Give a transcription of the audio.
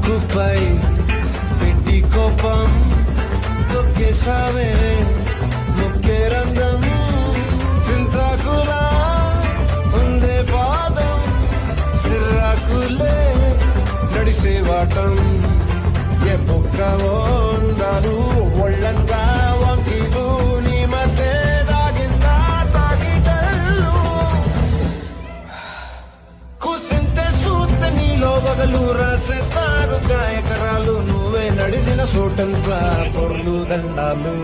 ముక్కుపై పెట్టి కోపం తొక్కేసావే ముక్కే రంగం చింతాకులా ఉందే పాదం సిర్రాకులే నడిసే వాటం ఏ బొక్కవో ఉందాలు ఒళ్ళంతా వంకిలు నీ మధ్య దాగిందా తాగిటల్లు కూసింతే సూత్త నీలో బగలు రాసే తారు గాయకరాలు నువ్వే నడిసిన సోటంతా పొర్లు దండాలు